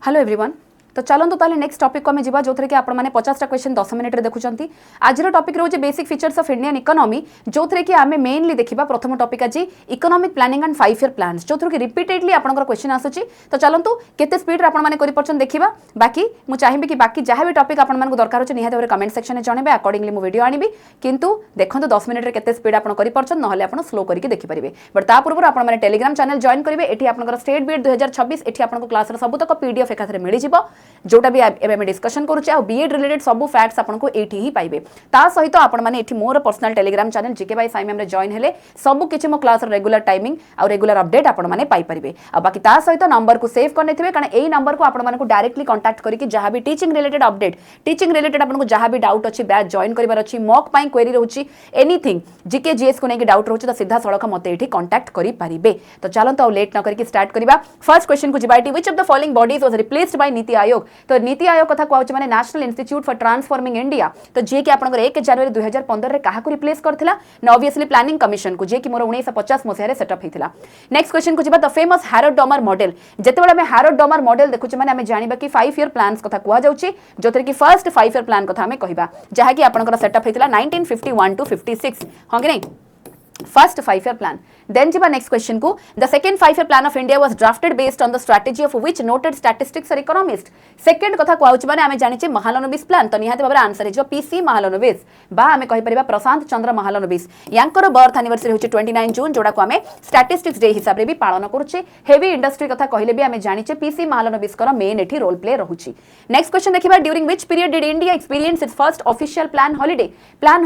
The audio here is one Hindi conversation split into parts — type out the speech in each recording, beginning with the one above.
हेलो एवरीवन तो चलते ताले नेक्स्ट टॉपिक को आम जा जो कि आपने 50टा क्वेश्चन 10 मिनट देखुं आज टॉपिक रोचे basic features of Indian economy जो कि आम मेनली देखा प्रथम टॉपिक आज economic planning and 5 year plans जो कि रिपीटेडली आपंकर क्वेश्चन आसूची तो चलतु केते स्पीड आपने देखा बाकी मुझे चाहिए कि बाकी जहाँ भी टॉपिक आपको दरकार अच्छे निहत कमेंट सेक्शन में जनइबे अकॉर्डिंगली मु वीडियो आनी किंतु देखो 10 मिनट केते स्पीड आप ना आप स्लो करके देखिपारे बट ता पूर्व आपने टेलीग्राम चैनल जॉइन करेंगे ये आपंकर स्टेट बीएड 2026 ये आपको क्लास सबूतक पीडीएफ एकाथरे मिल जोटा भी एबे डिस्कशन करूचे आ बीएड रिलेटेड सब फैक्ट्स आपको एठी ही पाइबे ता सहित आपण माने एठी मोर पर्सनल टेलीग्राम चैनल 𝐺𝐾 मै जॉइन हेले सब किछि मो क्लास रेगुलर टाइमिंग आ रेगुलर अपडेट आपण माने पाई परिबे आ बाकी ता सहित नंबर को सेव करने थिबे कारण एई नंबर को आपण माने को डायरेक्टली कांटेक्ट करिकि जहां भी teaching related update teaching related आपन को जहां भी डाउट अछि बैच जॉइन करिवार अछि मॉक पाई क्वेरी रहउछि एनीथिंग जीके जीएस को नै डाउट रहउछि त सीधा सड़क मते एठी कांटेक्ट करि परिबे तो चलंत आ लेट न करके स्टार्ट करिबा फर्स्ट क्वेश्चन को जिबाइटी which of the following bodies was replaced by NITI Aayog तो नीति आयोग कथा कहउछि माने national institute for transforming India तो जे कि आपनकर 1 जनवरी 2015 रे काहा को रिप्लेस करथिला न ऑब्वियसली प्लानिंग कमिशन को जे कि मोर 1950 मसिया रे सेटअप हेतिला नेक्स्ट क्वेश्चन को जिबा द फेमस हैरोड-डॉमर मॉडल जेतेबेला में हैरोड-डॉमर मॉडल देखुछि माने हमें जानिबा कि 5 ईयर प्लान्स कथा कुआ जाउछि जोथरे कि फर्स्ट 5 ईयर प्लान कथा हमें कहिबा जहा कि आपनकर सेटअप हेतिला 1951 टू 56 हां कि नहीं first 5 year plan then jiba next question को the second 5 year plan of India was drafted based on the strategy of which noted statistics or economist second कथा कहउछ माने हमें जानिचे महालनोबिस प्लान तो निहाते भाबरे आंसर हिजो पीसी महालनोबिस बा हमें कहि परिबा प्रशांत चंद्र महालनोबिस यांकर बर्थ एनिवर्सरी होचे 29 जून जोडा को हमें स्टैटिस्टिक्स डे हिसाब रे भी पालन करूचे हेवी इंडस्ट्री कथा कहिले भी हमें जानिचे पीसी महालनोबिस कर मेन एठी रोल प्ले रहूची नेक्स्ट क्वेश्चन देखिबा during which period did India experience its first official plan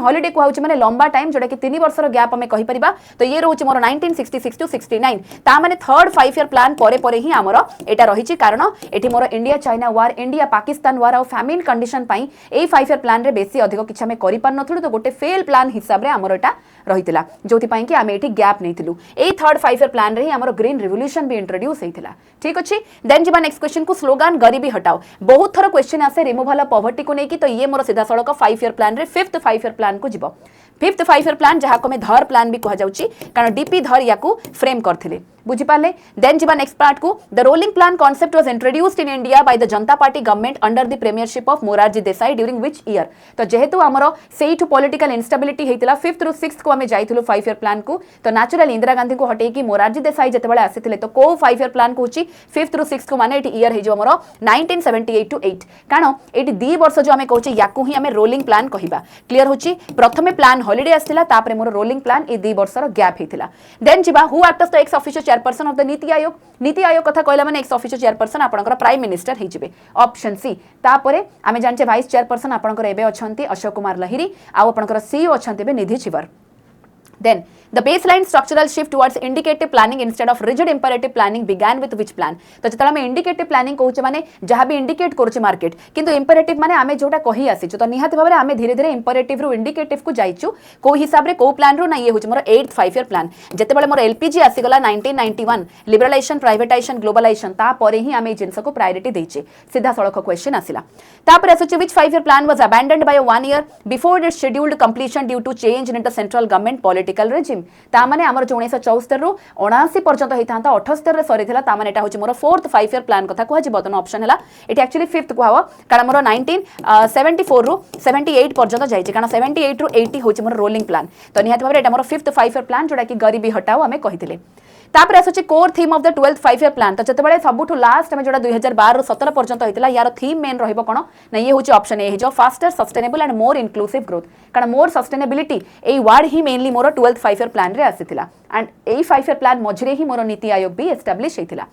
holiday कहउछ माने लंबा टाइम जोडा कि 3 वर्ष रो गैप हमें कहि परिबा तो ये रहउची मोर 1966 टू 69 ता माने थर्ड 5 ईयर प्लान परे ही हमर एटा रहिची कारण एठी मोर India China war India Pakistan war और फैमिन कंडीशन पई ए 5 ईयर प्लान रे बेसी अधिक किछ हमें करि पार नथुलु तो गोटे फेल प्लान हिसाब रे हमर एटा रहितला जोति पई कि हमें एठी गैप नैथिलु ए थर्ड 5 ईयर प्लान रे हमर ग्रीन रिवोल्यूशन भी इंट्रोड्यूस हेतिला ठीक अछि देन जिबा नेक्स्ट क्वेश्चन को स्लोगन गरीबी हटाओ बहुत थरो क्वेश्चन आसे रिमूवल ऑफ पॉवर्टी को नै कि तो ये मोर सीधा सड़क 5 ईयर प्लान रे फिफ्थ 5 ईयर प्लान को जिवो फिफ्थ 5 ईयर प्लान जहा को में धर प्लान भी कहा जाउची कारण डीपी धर याकू फ्रेम करथिले बुझी पाले देन जिबा नेक्स्ट पार्ट को the rolling plan concept was introduced in India by the Janata party government under the premiership of Morarji Desai during which year तो जेहेतु हमरो सेइठु पॉलिटिकल इंस्टेबिलिटी हेतिला 5th रु 6th को हमें जाइथिलु 5 ईयर प्लान को तो नेचुरल इंदिरा गांधी को हटेई कि मोरारजी देसाई जतेबेले आसीथिले तो को 5 ईयर प्लान को होची 5th रु 6th को माने एटी ईयर हेजो हमरो 1978 टू 8 कारण एटी 2 वर्ष जो हमें कहउची याकू ही हमें रोलिंग प्लान कहिबा क्लियर होची प्रथमे प्लान हॉलिडे आस्थिला तापरे मोर रोलिंग प्लान ए 2 वर्ष रो गैप हेतिला देन जिबा who act as the ex officio chairperson of the NITI Aayog कथा कहला माने एक्स ऑफिशियल चेयरपर्सन आपनकर प्राइम मिनिस्टर हे जिवे ऑप्शन सी तापरे आमे जानचे वाइस चेयरपर्सन आपनकर एबे अछंती अशोक कुमार लहिरी आ आपनकर सीईओ अछंती बे निधि छिवर then the baseline structural shift towards indicative planning instead of rigid imperative planning began with which plan तो जतला में indicative planning कहउचे माने जहां भी इंडिकेट करूचे मार्केट किंतु imperative माने आमे जोटा कहि आसी तो निहात भाबरे आमे धीरे धीरे imperative रु indicative को जाइचु को हिसाब रे को प्लान रु ना ये होचे मोर 8th 5 year plan जते बेले मोर एलपीजी आसी गला 1991 लिबरलाइजेशन प्राइवेटाइजेशन ग्लोबलाइजेशन ता परे ही आमे जिंस को प्रायोरिटी देचे सीधा सड़क क्वेश्चन आसिला तापर असुचे which 5 year plan was abandoned by 1 year before its scheduled completion due to change in the central government political regime ता माने हमर 1974 रु 79 पर्यंत हेतांता 78 रे सरीथिला ता माने एटा होची मोर 4th 5 year plan कथा कहजी बतन ऑप्शन हला एटी एक्चुअली 5th को हवा कारण मोर 1974 रु 78 पर्यंत जाइछि कारण 78 रु 80 होची मोर रोलिंग प्लान तो निहात भाबरे एटा मोर 5th 5 year plan जोडा कि गरीबी हटाओ हमें कहिथिले तापर आसुची core theme of the 12th 5 year plan तो जते बेले सबुठु लास्ट में जोडा 2012 रु 17 पर्यंत हेतिला यार थीम मेन रहिबो कोन ना ये होची ऑप्शन ए जो faster sustainable and more inclusive growth कारण मोर सस्टेनेबिलिटी ए वर्ड ही मेनली मोर 12th 5 year plan रे आसीथिला एंड ए 5 year plan मझरे ही मोर नीति आयोग भी एस्टैब्लिश हेतिला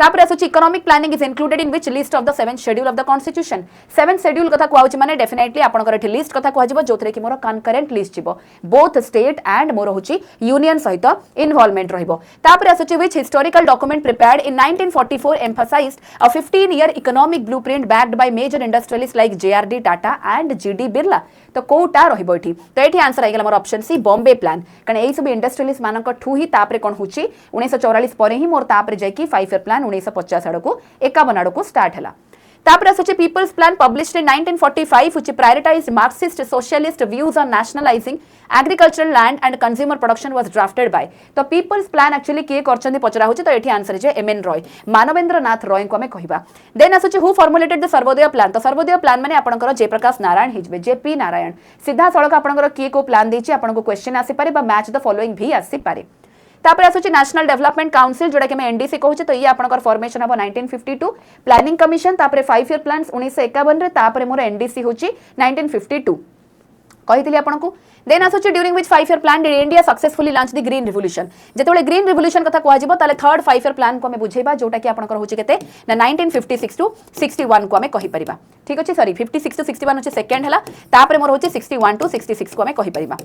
तापर आसुची economic planning is included in which list of the 7th schedule of the constitution 7th schedule कथा कहउची माने डेफिनेटली आपनकर एठी लिस्ट कथा कहजिबो जोथरे कि मोर कंकरेंट लिस्ट जिवो बोथ स्टेट एंड मोर होची यूनियन सहित इन्वॉल्वमेंट रहिबो तापर आसुची which historical document prepared in 1944 emphasized a 15-year economic blueprint backed by major industrialists like JRD Tata and GD Birla तो कोटा रहिबो एठी तो एठी आंसर आइगला मोर ऑप्शन सी बॉम्बे प्लान कारण एई सब इंडस्ट्रियलिस्ट मानक ठू ही तापरे कोन होची 1944 परे ही मोर तापरे जाई कि 5 year plan 1950 आडको 51 आडको स्टार्ट हला तापर आसुची people's plan published in 1945 which prioritized Marxist socialist views on nationalizing agricultural land and consumer production was drafted by तो पीपल्स प्लान एक्चुअली किए करछन्ती पचरा होची तो एठी आंसर जे एम एन रॉय मानवेंद्र नाथ रॉय को हमें कहिबा देन आसुची who formulated the Sarvodaya plan तो सर्वोदय प्लान माने आपनकर जयप्रकाश नारायण हिजबे जेपी नारायण सीधा सड़क आपनकर किए को प्लान देछि आपनको क्वेश्चन आसी पारे बा मैच द फॉलोइंग भी आसी पारे तापर आसुची नेशनल डेवलपमेंट काउंसिल जोड़ा कि मैं एनडीसी कहूचे तो ये आपनकर फॉर्मेशन हबो 1952 प्लानिंग कमिशन तापर 5 ईयर प्लान्स 1951 रे तापर मोर एनडीसी होची 1952 कहितली आपनको देन आसुची during which 5 year plan India successfully launch the green revolution जेतोले ग्रीन रिवोल्यूशन कथा कहवा जिवो ताले थर्ड 5 ईयर प्लान को हमें बुझेबा जोटा कि आपनकर होची केते ना 1956 टू 61 को हमें कहि परिबा ठीक अछि सॉरी 56 टू 61 होची सेकंड हला तापर मोर होची 61 टू 66 को हमें कहि परिबा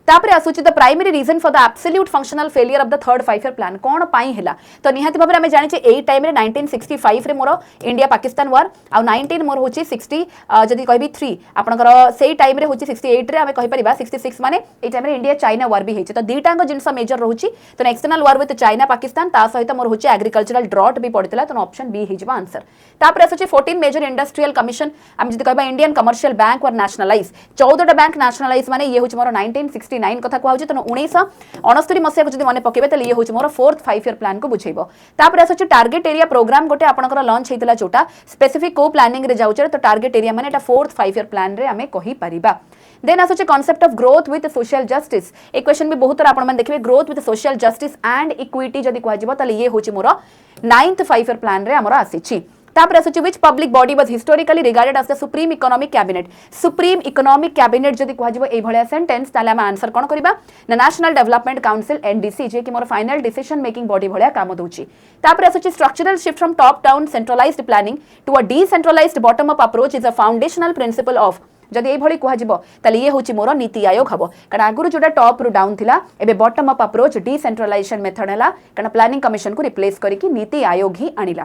तापर आसुची the primary reason for the absolute functional failure of the third 5 year plan कोन पाई हेला तो निहाती भाबरे हमें जानि छे एई टाइम रे 1965 रे मोर इंडिया पाकिस्तान वार आ 19 मोर होची 60 जदी कहबी 3 आपनकर सेई टाइम रे होची 68 रे हमें कहि परिबा 66 माने ए टाइम रे इंडिया चाइना वार भी हेछि तो दीटांग जिनसा मेजर रहउची तो external war with China Pakistan ता सहित मोर होची एग्रीकल्चरल ड्रॉट भी पड़ितला तो ऑप्शन बी हेजिबा आंसर तापर आसुची 14 मेजर इंडस्ट्रियल कमिशन हम जदी कहबा Indian commercial bank were nationalise 14 bank nationalise माने ये होची मोर 1969 कथा कहउची तो 1969 मसिया को जदी माने पकेबे तो ये होची मोर फोर्थ 5 ईयर प्लान को बुझेबो तापर आसुची टारगेट एरिया प्रोग्राम गोटे आपनकर लॉन्च हेतिला जोटा स्पेसिफिक को प्लानिंग रे जाउचे तो टारगेट एरिया माने एटा फोर्थ 5 ईयर प्लान रे हमें कहि परिबा देन आसुची concept of growth with social justice एक क्वेश्चन भी बहुत आपण मन देखिबे growth with social justice and equity जदी कहवा जिवो ताले ये होची मोर 9th 5 ईयर प्लान रे हमर आसीची तापर आसुची which public body was historically regarded as the supreme economic cabinet जदी कहवा जिवो ए भलिया सेंटेंस ताले हम आंसर कोन करबा नेशनल डेवलपमेंट काउंसिल एनडीसी जे कि मोर फाइनल डिसीजन मेकिंग बॉडी भलिया काम दोची तापर आसुची structural shift from top down centralised planning to a decentralised bottom up approach is a foundational principle of जदि ये भली कहजिबो ताले ये होची मोर नीति आयोग हबो कारण आगुरु जोटा टॉप रु डाउन थिला एबे bottom up approach decentralisation method हला कारण प्लानिंग कमिशन को रिप्लेस करिकि नीति आयोग ही आनिला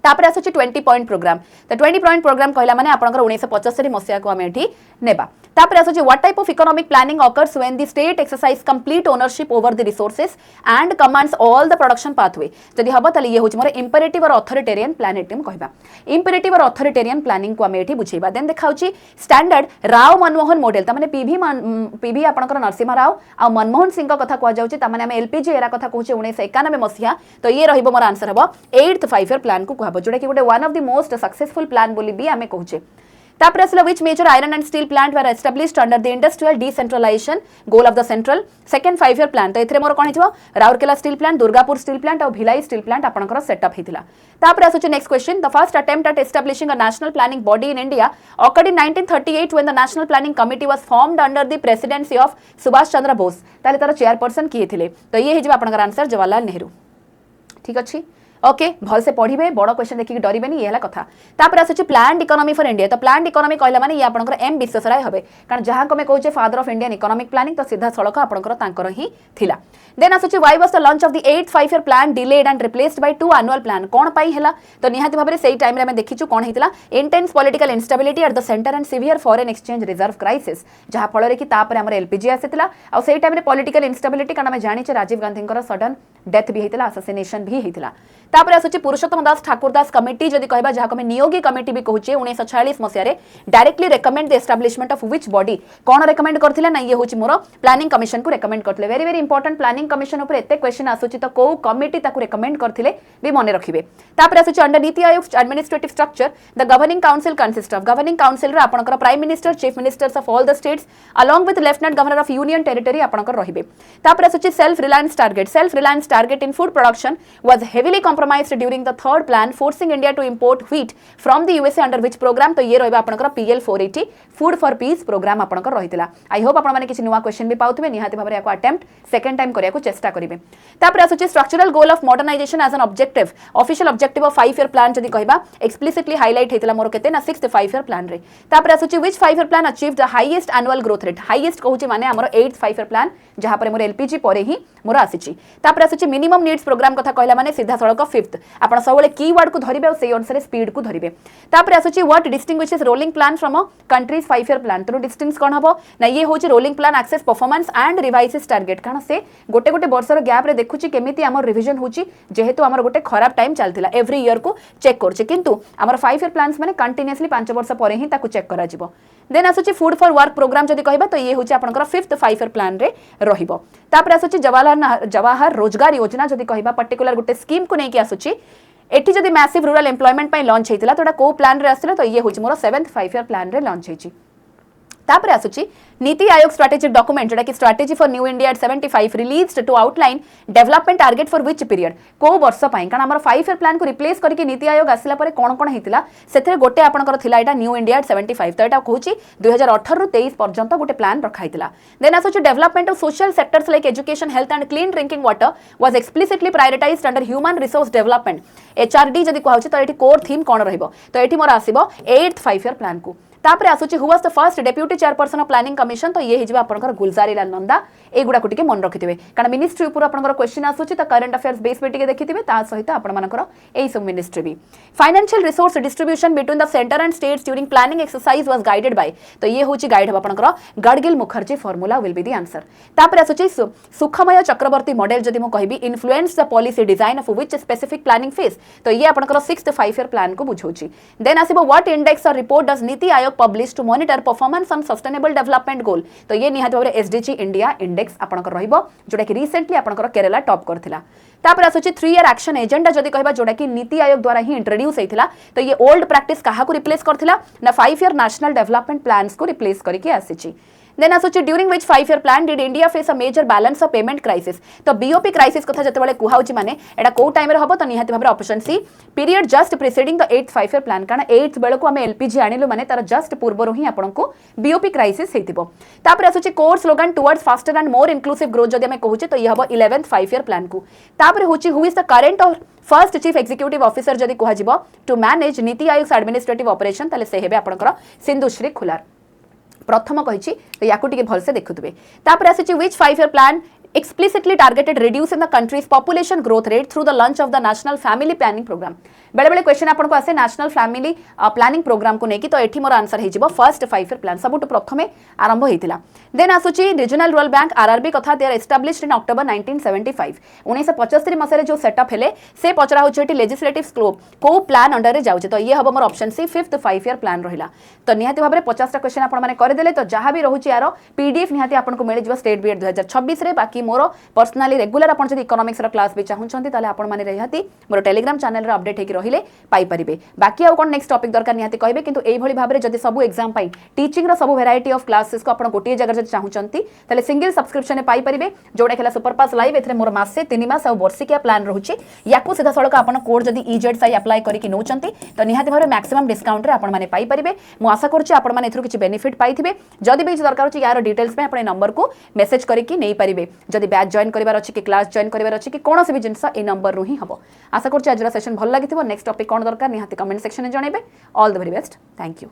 तापर आसुची 20 पॉइंट प्रोग्राम तो 20 पॉइंट प्रोग्राम कहला माने आपनकर 1975 मसिया को हमें एठी नेबा तापर आसुची what type of economic planning occurs when the state exercise complete ownership over the resources and commands all the production pathway जदि हबो ताले ये होची मोर इंपेरेटिव और अथॉरिटेरियन प्लानिंग कहबा इंपेरेटिव और अथॉरिटेरियन प्लानिंग को हमें एठी बुझेबा देन देखाउची स्टैंडर्ड राव मनमोहन मॉडल ता माने पीवी आपनकर नरसिंह राव आ मनमोहन सिंह का कथा कहवा जाउची ता माने हम एलपीजी एरा कथा कहूचे 1991 मसिया तो ये रहिबो मोर आंसर हबो 8th 5 ईयर प्लान को कहबो जोटा कि गोटे one of the most successful plan बोली भी हमें कहूचे तापर असला which major iron and steel plant were established under the industrial decentralization goal of the central second 5 year plan तो एथरे मोर कोन हिजो Rourkela steel plant Durgapur steel plant और भिलाई स्टील प्लांट आपनकर सेटअप हितिला तापर आसुचे next question the first attempt at establishing a national planning body in India occurred in 1938 when the national planning committee was formed under the presidency of Subhash Chandra Bose ताले तार चेयरपर्सन किए थिले तो ये हिजो आपनकर आंसर जवाहरलाल नेहरू ठीक अछि ओके भल से पढ़िबे बड़ क्वेश्चन देखि डरिबेनी ये हला कथा तापर आसुची प्लान्ड इकोनॉमी फॉर इंडिया तो प्लान्ड इकोनॉमी कहला माने ये आपनकर एम विश्वेश्वराय हबे कारण जहां को मैं कहूचे father of Indian economic planning तो सीधा सड़क आपनकर तांकर ही थिला देन आसुची why was the launch of the 8th 5 year plan delayed and replaced by 2 annual plan कोन पाई हेला तो निहाती भाबरे सेही टाइम रे हम देखिछु कोन हेतिला intense political instability at the centre and severe foreign exchange reserve crisis जहां फल रे कि तापर हमर एलपीजी आसेतिला आ सेही टाइम रे पॉलिटिकल इंस्टेबिलिटी कारण हम जानि छ राजीव गांधीकर सडन डेथ भी हेतिला असैसिनेशन भी हेतिला तापर आसुची पुरुषोत्तम दास ठाकुर दास कमिटी जदि कहबा जहा को नियोगी कमिटी भी कहूचे 1946 मसिया रे directly recommend the establishment of which body कोन रेकमेंड करथिला ना ये होची मोर प्लानिंग कमिशन को रेकमेंड करथिले very very important planning commission ऊपर एते क्वेश्चन आसुची तो को कमिटी ताकू रेकमेंड करथिले भी मने रखिबे तापर आसुची under NITI Aayog administrative structure the governing council consist of governing council रे आपनकर prime minister chief ministers of all the states along with lieutenant governor of union territory आपनकर रहिबे तापर आसुची self reliance target in food production was heavily compromised during the third plan forcing India to import wheat from the USA under which programme तो ये रहबा आपनकर PL 480 food for peace programme आपनकर रहितला आई होप आपण माने किछि नुवा क्वेश्चन भी पाउतबे निहाती भाबरे याको अटेम्प्ट सेकंड टाइम करिया को चेष्टा करिवे तापर आसुची structural goal of modernisation as an objective official objective of 5 year plan जदी कहबा एक्सप्लिसिटली हाइलाइट हेतला मोर केते ना 6th 5 ईयर प्लान रे तापर आसुची which 5 year plan achieved the highest annual growth rate highest कहूची माने हमर 8th 5 ईयर प्लान जहां पर मोर एलपीजी परे ही मोर आसीची तापर आसुची मिनिमम नीड्स प्रोग्राम कथा कहला माने सीधा सड़क फिफ्थ आपण सबले कीवर्ड को धरिबे और सेही अनुसार स्पीड को धरिबे तापर आसुची what distinguishes rolling plan from a country's 5 year plan तो डिस्टिंग्स कोन हबो ना ये होची rolling plan assesses performance and revises target कारण से गोटे गोटे वर्षर गैप रे देखुची केमिति हमर रिवीजन होची जेहेतु हमर गोटे खराब टाइम चलतिला एवरी ईयर को चेक करछे किंतु हमर 5 ईयर प्लान्स माने कंटीन्यूअसली 5 वर्ष परे ही ताकू चेक करा जिवो देन आसुची फूड फॉर वर्क प्रोग्राम जदि कहबा तो ये होची आपनकर फिफ्थ 5 ईयर प्लान रे रहिबो तापर आसुची जवाहर रोजगार योजना जदि कहबा पर्टिकुलर गोटे स्कीम को नै कि आसुची एठी जदि मैसिव रूरल एम्प्लॉयमेंट पई लॉन्च हेतिला तोडा को प्लान रे आसिला तो ये होची मोर 7th 5 ईयर प्लान रे लॉन्च हेची तापर आसुची नीति आयोग स्ट्रेटेजिक डॉक्यूमेंट जोटा कि strategy for new India at 75 released to outline development target for which period को वर्ष पई कारण हमर 5 ईयर प्लान को रिप्लेस करके नीति आयोग आसिला परे कोन कोन हेतिला सेथे गोटे आपनकर थिला एटा न्यू इंडिया एट 75 तो एटा कहूची 2018 रु 23 पर्यंत गोटे प्लान रखा हेतिला देन आसुची development of social sectors like education health and clean drinking water was explicitly prioritised under human resource development HRD जदि कहूची तो एठी कोर थीम कोन रहइबो तो एठी मोर आसीबो 8th 5 ईयर प्लान को तापर आसुची who was the first deputy chairperson of planning commission तो ये हिजबा आपनकर गुलजारीलाल नंदा एगुडा को टिके मन रखिथिबे कारण मिनिस्ट्री ऊपर आपनकर क्वेश्चन आसुची त करंट अफेयर्स बेस पे टिके देखिथिबे ता सहित आपण मानकर एई सब मिनिस्ट्री भी financial resource distribution between the centre and states during planning exercise was guided by तो ये होची गाइड हबा आपनकर Gadgil Mukherjee formula will be the answer तापर आसुची सुखमय चक्रवर्ती मॉडल जदि मो कहबी influence the policy design of which specific planning phase तो ये आपनकर 6th 5 ईयर प्लान को बुझौची देन आसीबो व्हाट इंडेक्स और report does NITI Aayog publish to monitor performance on sustainable development goal तो ये निहात भाबरे एसडीजी इंडिया इंडेक्स आपनकर रहिबो जोटा कि रिसेंटली आपनकर केरला टॉप करथिला तापर आसुची 3 ईयर एक्शन एजेंडा जदि कहबा जोटा कि नीति आयोग द्वारा ही इंट्रोड्यूस हेतिला तो ये ओल्ड प्रैक्टिस काहा को रिप्लेस करथिला ना 5 ईयर नेशनल डेवलपमेंट प्लान्स को रिप्लेस करके आसीची देन आसुची during which 5 year plan did India face a major balance of payment crisis तो बीओपी क्राइसिस कथा जते बेले कुहाउची माने एडा को टाइम रे हबो तो निहात भाबरे option C period just preceding the 8th 5 year plan कारण 8th बेले को हमें एलपीजी आनिलु माने तार जस्ट पूर्वरो ही आपन को बीओपी क्राइसिस हेतिबो तापर आसुची core slogan towards faster and more inclusive growth जदि हमें कहूची तो ये हबो 11th 5 ईयर प्लान को तापर होची हु इज द करंट और फर्स्ट चीफ एग्जीक्यूटिव ऑफिसर जदि कहजिबो टू मैनेज नीति आयोग एडमिनिस्ट्रेटिव ऑपरेशन तले से हेबे आपनकर सिंधुश्री खुलार प्रथम कहिछि तो याकू टिके भलसे देखुतबे तापर आसीछि which 5 year plan explicitly targeted reducing the country's population growth rate through the launch of the national family planning program बेले बेले क्वेश्चन आपन को आसे नेशनल फैमिली प्लानिंग प्रोग्राम को नेकी तो एठी मोर आंसर हे जिवो फर्स्ट 5 ईयर प्लान सबुट प्रथमे आरंभ हेतिला देन आसुची रीजनल रूरल बैंक आरआरबी कथा they are established in October 1975 1975 मसरे जो सेटअप हेले से पचरा होछि एठी लेजिस्लेटिव स्कोप को प्लान अंडर रे जाउछि तो ये हबो मोर option C 5th 5 year plan रहिला तो निहाती भाबरे 50 टा क्वेश्चन आपन माने कर देले तो जहां भी रहुछि यारो पीडीएफ निहाती आपन को मिल जिवो स्टेट बीएड 2026 रे बाकी मोर पर्सनली रेगुलर आपन जदि इकोनॉमिक्स रा क्लास भी चाहुछंती ताले आपन माने रहियाती मोर टेलीग्राम चैनल रे अपडेट हेकि रहिले पाई परिबे बाकी आउ कोन नेक्स्ट टॉपिक दरकार निहाती कहबे किंतु एई भली भाबरे जदि सब एग्जाम पाई टीचिंग रा सब वैरायटी ऑफ क्लासेस को आपन गोटे जगह जदि चाहुछंती ताले सिंगल सब्सक्रिप्शन पाई परिबे जोडा खेला सुपर पास लाइव एथरे मोर मासे 3 मास आ वर्षिकिया प्लान रहुछि याकू सीधा सळक आपन कोड जदि 𝐸𝐳 अप्लाई करिकि नोचंती तो निहाती भाबरे मैक्सिमम डिस्काउंट रे आपन माने पाई परिबे मु आशा करछि आपन माने एथरो किछि बेनिफिट पाइथिबे जदि भी दरकार होछि यार डिटेल्स में आपन नंबर को मेसेज करिकि नै परिबे जदि बैच जॉइन करिवार अछि कि क्लास जॉइन करिवार अछि कि कोनोसी भी जिंस ए नंबर रु ही हबो आशा करछि आज सेशन भल लागिथिबो नेक्स्ट टॉपिक कोन दरकार निहाती कमेंट सेक्शन में जणेबे all the very best thank you.